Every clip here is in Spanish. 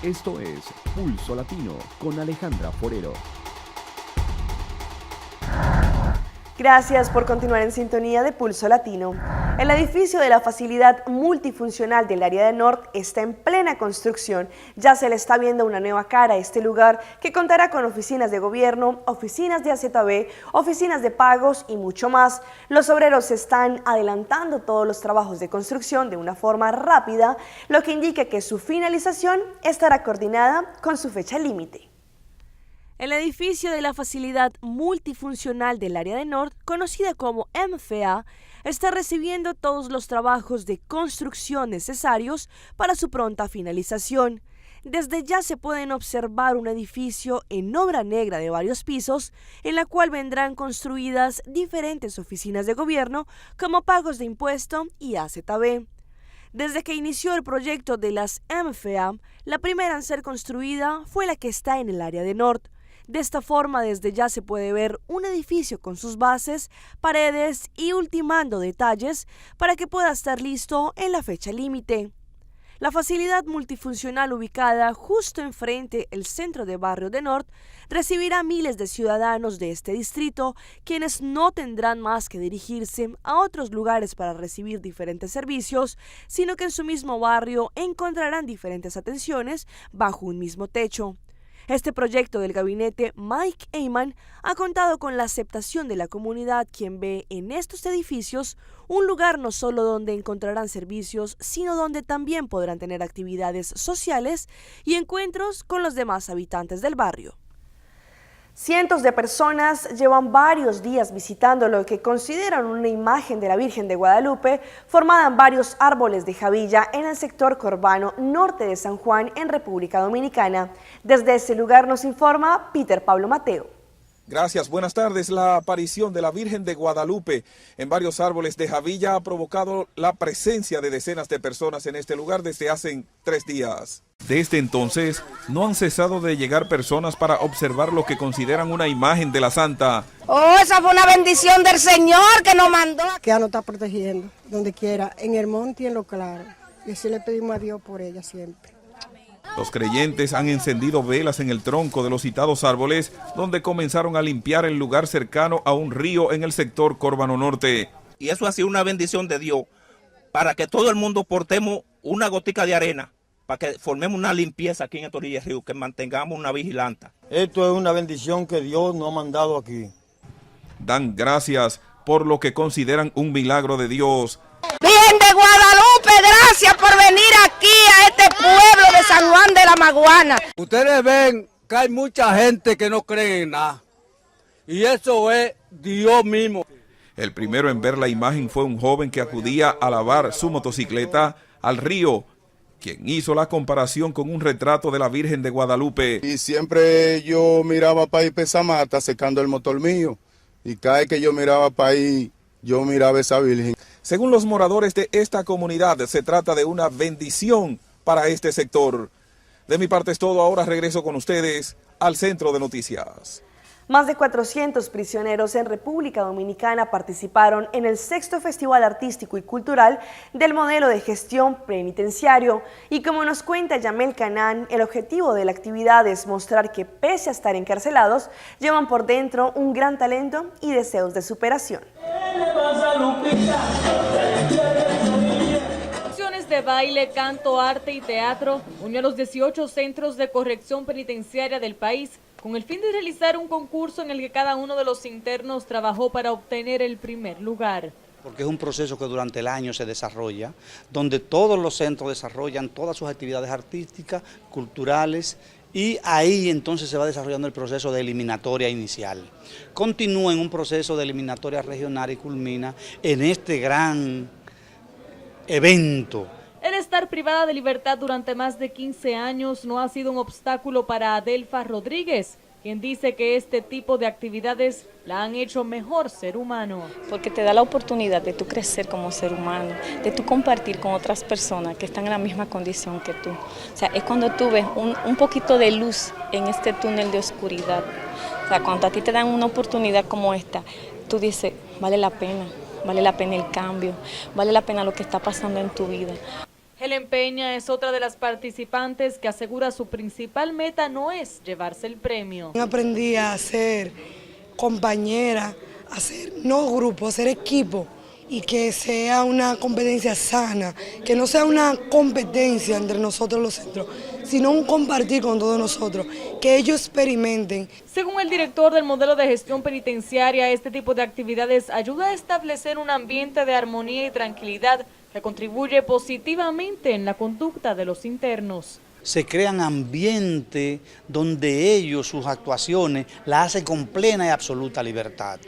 Esto es Pulso Latino con Alejandra Forero. Gracias por continuar en sintonía de Pulso Latino. El edificio de la facilidad multifuncional del área de Norte está en plena construcción. Ya se le está viendo una nueva cara a este lugar que contará con oficinas de gobierno, oficinas de AZB, oficinas de pagos y mucho más. Los obreros están adelantando todos los trabajos de construcción de una forma rápida, lo que indica que su finalización estará coordinada con su fecha límite. El edificio de la Facilidad Multifuncional del Área de Norte, conocida como MFA, está recibiendo todos los trabajos de construcción necesarios para su pronta finalización. Desde ya se pueden observar un edificio en obra negra de varios pisos, en la cual vendrán construidas diferentes oficinas de gobierno como pagos de impuesto y AZB. Desde que inició el proyecto de las MFA, la primera en ser construida fue la que está en el Área de Norte. De esta forma, desde ya se puede ver un edificio con sus bases, paredes y ultimando detalles para que pueda estar listo en la fecha límite. La facilidad multifuncional ubicada justo enfrente del centro de barrio de Norte recibirá miles de ciudadanos de este distrito, quienes no tendrán más que dirigirse a otros lugares para recibir diferentes servicios, sino que en su mismo barrio encontrarán diferentes atenciones bajo un mismo techo. Este proyecto del gabinete Mike Eyman ha contado con la aceptación de la comunidad, quien ve en estos edificios un lugar no solo donde encontrarán servicios, sino donde también podrán tener actividades sociales y encuentros con los demás habitantes del barrio. Cientos de personas llevan varios días visitando lo que consideran una imagen de la Virgen de Guadalupe formada en varios árboles de Javilla en el sector conurbano norte de San Juan en República Dominicana. Desde ese lugar nos informa Peter Pablo Mateo. Gracias, buenas tardes. La aparición de la Virgen de Guadalupe en varios árboles de Javilla ha provocado la presencia de decenas de personas en este lugar desde hace 3 días. Desde entonces, no han cesado de llegar personas para observar lo que consideran una imagen de la Santa. Oh, esa fue una bendición del Señor que nos mandó. Que ella nos está protegiendo, donde quiera, en el monte y en lo claro. Y así le pedimos a Dios por ella siempre. Los creyentes han encendido velas en el tronco de los citados árboles, donde comenzaron a limpiar el lugar cercano a un río en el sector Corbano Norte. Y eso ha sido una bendición de Dios, para que todo el mundo portemos una gotica de arena, para que formemos una limpieza aquí en esta orilla del río, que mantengamos una vigilanta. Esto es una bendición que Dios nos ha mandado aquí. Dan gracias por lo que consideran un milagro de Dios. Virgen de Guadalupe, gracias por venir aquí a este pueblo de San Juan de la Maguana. Ustedes ven que hay mucha gente que no cree en nada. Y eso es Dios mismo. El primero en ver la imagen fue un joven que acudía a lavar su motocicleta al río, quien hizo la comparación con un retrato de la Virgen de Guadalupe. Y siempre yo miraba para ir Pesamata secando el motor mío. Y cada vez que yo miraba para ahí, yo miraba esa Virgen. Según los moradores de esta comunidad, se trata de una bendición para este sector. De mi parte es todo, ahora regreso con ustedes al Centro de Noticias. Más de 400 prisioneros en República Dominicana participaron en el 6º Festival Artístico y Cultural del Modelo de Gestión Penitenciario. Y como nos cuenta Yamel Canán, el objetivo de la actividad es mostrar que pese a estar encarcelados, llevan por dentro un gran talento y deseos de superación. De baile, canto, arte y teatro unió a los 18 centros de corrección penitenciaria del país con el fin de realizar un concurso en el que cada uno de los internos trabajó para obtener el primer lugar. Porque es un proceso que durante el año se desarrolla, donde todos los centros desarrollan todas sus actividades artísticas, culturales, y ahí entonces se va desarrollando el proceso de eliminatoria inicial. Continúa en un proceso de eliminatoria regional y culmina en este gran evento. El estar privada de libertad durante más de 15 años no ha sido un obstáculo para Adelfa Rodríguez, quien dice que este tipo de actividades la han hecho mejor ser humano. Porque te da la oportunidad de tú crecer como ser humano, de tú compartir con otras personas que están en la misma condición que tú. O sea, es cuando tú ves un poquito de luz en este túnel de oscuridad. O sea, cuando a ti te dan una oportunidad como esta, tú dices, vale la pena el cambio, vale la pena lo que está pasando en tu vida. Helen Peña es otra de las participantes que asegura su principal meta no es llevarse el premio. Aprendí a ser compañera, a ser no grupo, a ser equipo y que sea una competencia sana, que no sea una competencia entre nosotros los centros, sino un compartir con todos nosotros, que ellos experimenten. Según el director del modelo de gestión penitenciaria, este tipo de actividades ayuda a establecer un ambiente de armonía y tranquilidad que contribuye positivamente en la conducta de los internos. Se crean ambientes donde ellos, sus actuaciones, las hacen con plena y absoluta libertad.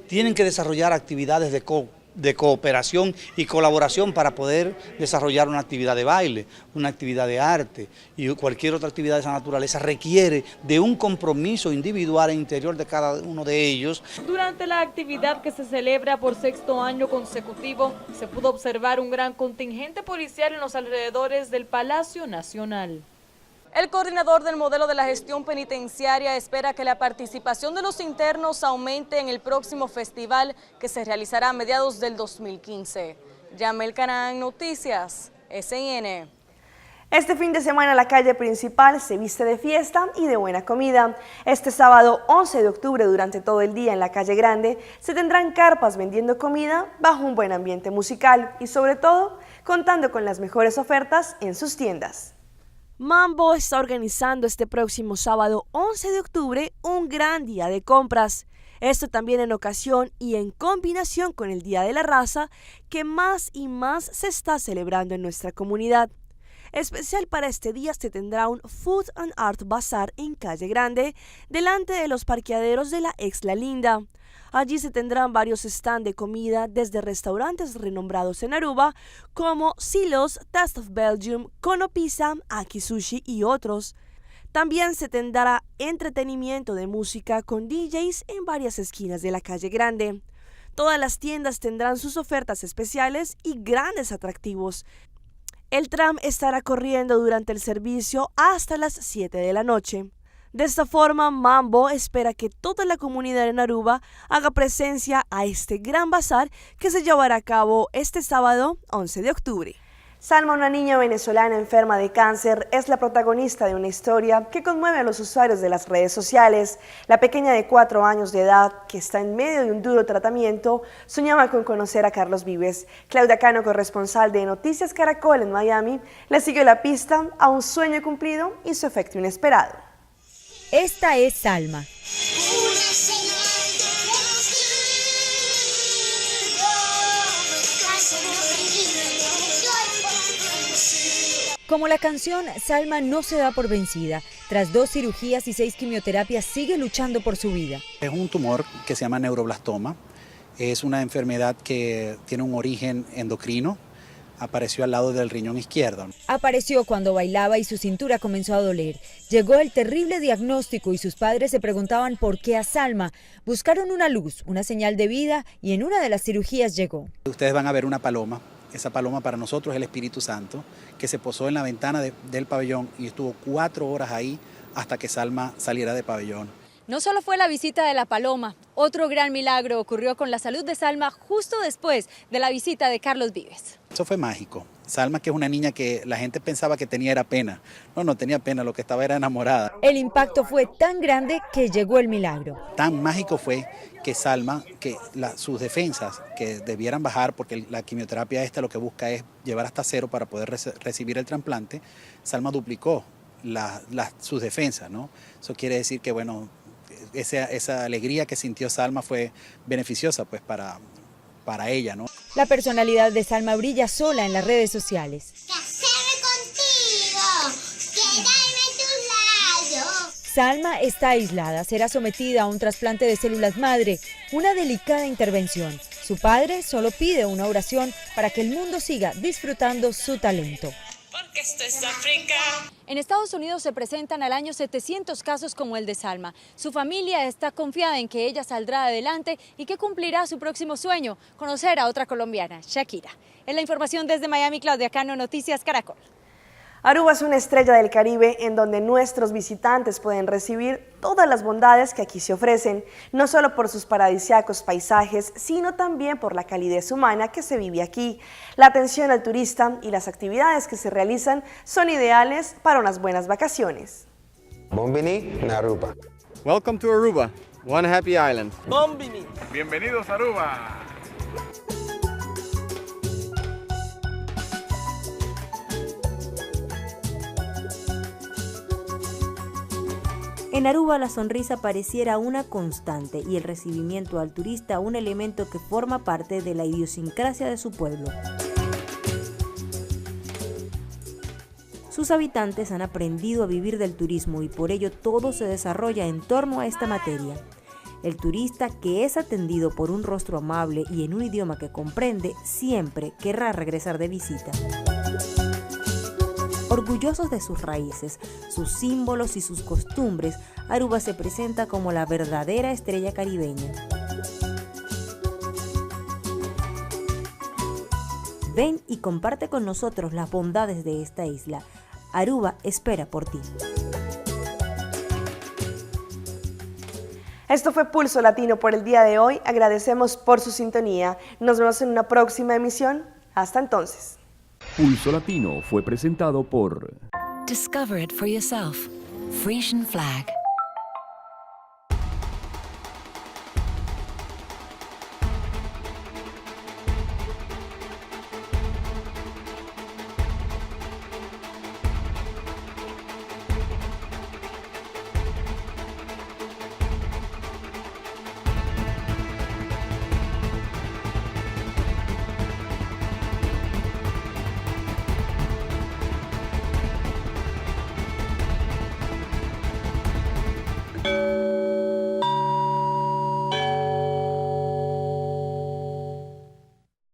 Tienen que desarrollar actividades de cooperación y colaboración para poder desarrollar una actividad de baile, una actividad de arte y cualquier otra actividad de esa naturaleza requiere de un compromiso individual e interior de cada uno de ellos. Durante la actividad que se celebra por 6º año consecutivo, se pudo observar un gran contingente policial en los alrededores del Palacio Nacional. El coordinador del modelo de la gestión penitenciaria espera que la participación de los internos aumente en el próximo festival que se realizará a mediados del 2015. Yamel Canán, Noticias, SIN. Este fin de semana la calle principal se viste de fiesta y de buena comida. Este sábado 11 de octubre durante todo el día en la calle Grande se tendrán carpas vendiendo comida bajo un buen ambiente musical y sobre todo contando con las mejores ofertas en sus tiendas. Mambo está organizando este próximo sábado 11 de octubre un gran día de compras. Esto también en ocasión y en combinación con el Día de la Raza que más y más se está celebrando en nuestra comunidad. Especial para este día se tendrá un Food and Art Bazaar en Calle Grande, delante de los parqueaderos de la ex La Linda. Allí se tendrán varios stands de comida desde restaurantes renombrados en Aruba como Silos, Taste of Belgium, Kono Pizza, Aki Sushi y otros. También se tendrá entretenimiento de música con DJs en varias esquinas de la calle Grande. Todas las tiendas tendrán sus ofertas especiales y grandes atractivos. El tram estará corriendo durante el servicio hasta las 7 de la noche. De esta forma, Mambo espera que toda la comunidad en Aruba haga presencia a este gran bazar que se llevará a cabo este sábado 11 de octubre. Salma, una niña venezolana enferma de cáncer, es la protagonista de una historia que conmueve a los usuarios de las redes sociales. La pequeña de 4 años de edad, que está en medio de un duro tratamiento, soñaba con conocer a Carlos Vives. Claudia Cano, corresponsal de Noticias Caracol en Miami, le siguió la pista a un sueño cumplido y su efecto inesperado. Esta es Salma. Como la canción, Salma no se da por vencida. Tras 2 cirugías y 6 quimioterapias, sigue luchando por su vida. Es un tumor que se llama neuroblastoma. Es una enfermedad que tiene un origen endocrino. Apareció al lado del riñón izquierdo. Apareció cuando bailaba y su cintura comenzó a doler. Llegó el terrible diagnóstico y sus padres se preguntaban por qué a Salma. Buscaron una luz, una señal de vida y en una de las cirugías llegó. Ustedes van a ver una paloma. Esa paloma para nosotros es el Espíritu Santo, que se posó en la ventana del pabellón y estuvo 4 horas ahí hasta que Salma saliera de pabellón. No solo fue la visita de la paloma, otro gran milagro ocurrió con la salud de Salma justo después de la visita de Carlos Vives. Eso fue mágico. Salma, que es una niña que la gente pensaba que tenía era pena. No tenía pena, lo que estaba era enamorada. El impacto fue tan grande que llegó el milagro. Tan mágico fue que Salma, que sus defensas que debieran bajar, porque la quimioterapia esta lo que busca es llevar hasta 0 para poder recibir el trasplante, Salma duplicó sus defensas, ¿no? Eso quiere decir que, bueno, esa alegría que sintió Salma fue beneficiosa pues para ella, ¿no? La personalidad de Salma brilla sola en las redes sociales. Salma está aislada, será sometida a un trasplante de células madre, una delicada intervención. Su padre solo pide una oración para que el mundo siga disfrutando su talento. Porque esto es África. En Estados Unidos se presentan al año 700 casos como el de Salma. Su familia está confiada en que ella saldrá adelante y que cumplirá su próximo sueño, conocer a otra colombiana, Shakira. Es la información desde Miami, Claudia Cano, Noticias Caracol. Aruba es una estrella del Caribe en donde nuestros visitantes pueden recibir todas las bondades que aquí se ofrecen, no solo por sus paradisíacos paisajes, sino también por la calidez humana que se vive aquí. La atención al turista y las actividades que se realizan son ideales para unas buenas vacaciones. Bombini en Aruba. Welcome to Aruba, one happy island. Bombini. Bienvenidos a Aruba. En Aruba la sonrisa pareciera una constante y el recibimiento al turista un elemento que forma parte de la idiosincrasia de su pueblo. Sus habitantes han aprendido a vivir del turismo y por ello todo se desarrolla en torno a esta materia. El turista que es atendido por un rostro amable y en un idioma que comprende siempre querrá regresar de visita. Orgullosos de sus raíces, sus símbolos y sus costumbres, Aruba se presenta como la verdadera estrella caribeña. Ven y comparte con nosotros las bondades de esta isla. Aruba espera por ti. Esto fue Pulso Latino por el día de hoy. Agradecemos por su sintonía. Nos vemos en una próxima emisión. Hasta entonces. Pulso Latino fue presentado por Discover it for yourself. Frisian Flag.